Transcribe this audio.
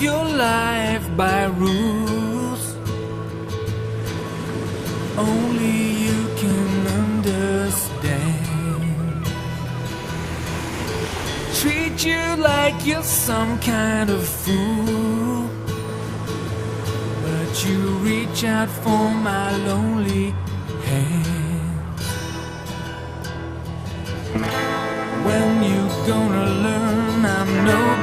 your life by rules only you can understand. Treat you like you're some kind of fool, but you reach out for my lonely hands. When you gonna learn I'm no